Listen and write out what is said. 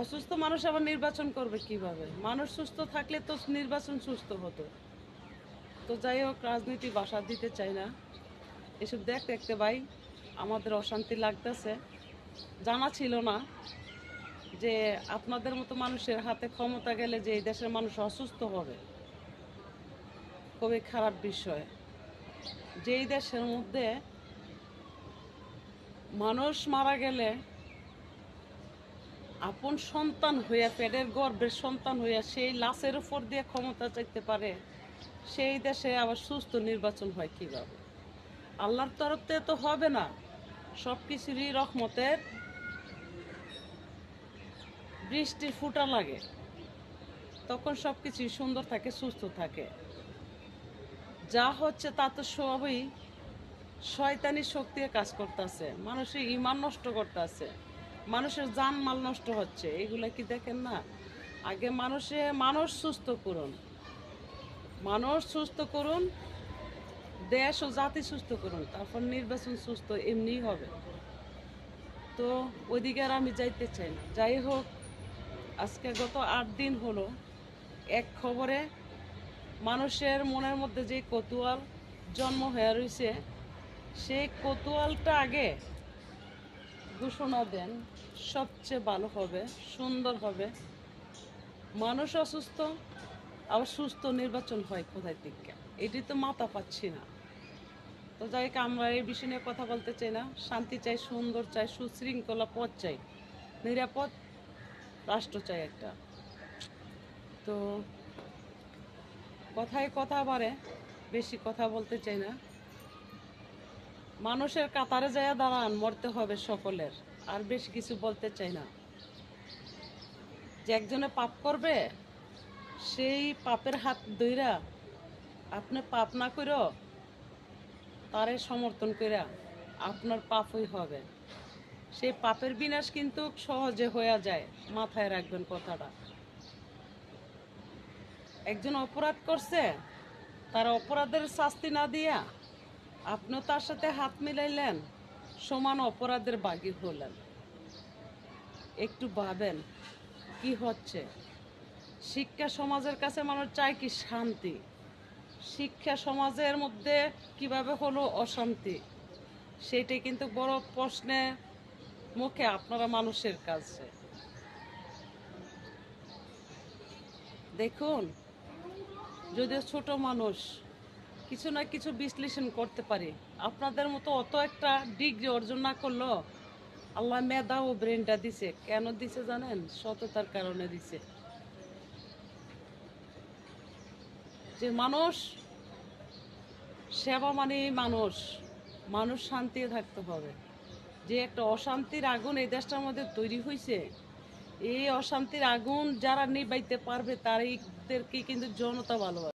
অসুস্থ মানুষ আবার নির্বাচন করবে কিভাবে? মানুষ সুস্থ থাকলে তো নির্বাচন সুস্থ হতো। তো যাই হোক, রাজনীতি বাসা দিতে চাই না। এসব দেখতে দেখতে ভাই আমাদের অশান্তি লাগতেছে। জানা ছিল না যে আপনাদের মতো মানুষের হাতে ক্ষমতা গেলে যে এই দেশের মানুষ অসুস্থ হবে। খুবই খারাপ বিষয়। যেই দেশের মধ্যে মানুষ মারা গেলে আপন সন্তান হইয়া, পেটের গর্ভের সন্তান হইয়া সেই লাশের উপর দিয়ে ক্ষমতা চাইতে পারে, সেই দেশে আবার সুস্থ নির্বাচন হয় কিভাবে? আল্লাহর তরফ থেকে তো হবে না। সব কিছুরই রহমতের বৃষ্টির ফুটা লাগে, তখন সব কিছুই সুন্দর থাকে, সুস্থ থাকে। যা হচ্ছে তা তো সবই শয়তানি শক্তি কাজ করতেছে, মানুষের ইমান নষ্ট করতেছে, মানুষের জান মাল নষ্ট হচ্ছে। এগুলা কি দেখেন না? আগে মানুষ সুস্থ করুন, মানুষ সুস্থ করুন, দেশ ও জাতি সুস্থ করুন, তারপর নির্বাচন সুস্থ এমনিই হবে। তো ওইদিকে আর আমি যাইতে চাই না। যাই হোক, আজকে গত 8 দিন হলো এক খবরে মানুষের মনের মধ্যে যে কৌতূহল জন্ম হয়ে রয়েছে, সেই কৌতূহলটা আগে ঘোষণা দেন, সবচেয়ে ভালো হবে, সুন্দর হবে। মানুষ অসুস্থ, আবার সুস্থ নির্বাচন হয় কোথায় থেকে? এটি তো মাথা পাচ্ছি না। তো যাই হোক, আমরা এই বিষয় নিয়ে কথা বলতে চাই না। শান্তি চাই, সুন্দর চাই, সুশৃঙ্খলা পথ চাই, নিরাপদ রাষ্ট্র চাই একটা। তো কথায় কথা বাড়ে, বেশি কথা বলতে চাই না। মানুষের কাতারে যায় দাঁড়ান, মরতে হবে সকলের। আর বেশি কিছু বলতে চাই না। যে একজনে পাপ করবে, সেই পাপের হাত ধইরা আপনি পাপ না কইরো তারে সমর্থন কইরা আপনার পাপই হবে। সেই পাপের বিনাশ কিন্তু সহজে হয়ে যায়, মাথায় রাখবেন কথাটা। একজন অপরাধ করছে, তার অপরাধের শাস্তি না দিয়া আপনিও তার সাথে হাত মিলাইলেন, সমান অপরাধের বাগী হলেন। একটু ভাবেন কি হচ্ছে। শিক্ষা সমাজের কাছে মানুষ চায় কি? শান্তি। শিক্ষা সমাজের মধ্যে কিভাবে হলো অশান্তি, সেটাই কিন্তু বড় প্রশ্নের মুখে আপনারা মানুষের কাছে। দেখুন, যদিও ছোট মানুষ, কিছু না কিছু বিশ্লেষণ করতে পারি। আপনাদের মতো অত একটা ডিগ্রি অর্জন না করলেও আল্লাহ মেধা ও ব্রেনটা দিছে। কেন দিছে জানেন? সততার কারণে দিছে। যে মানুষ সেবা মানে মানুষ, মানুষ শান্তিতে থাকতে হবে। যে একটা অশান্তির আগুন এই দেশটার মধ্যে তৈরি হয়েছে, এই অশান্তির আগুন যারা নিবাইতে পারবে তাদেরকে কিন্তু জনতা ভালোবাসে।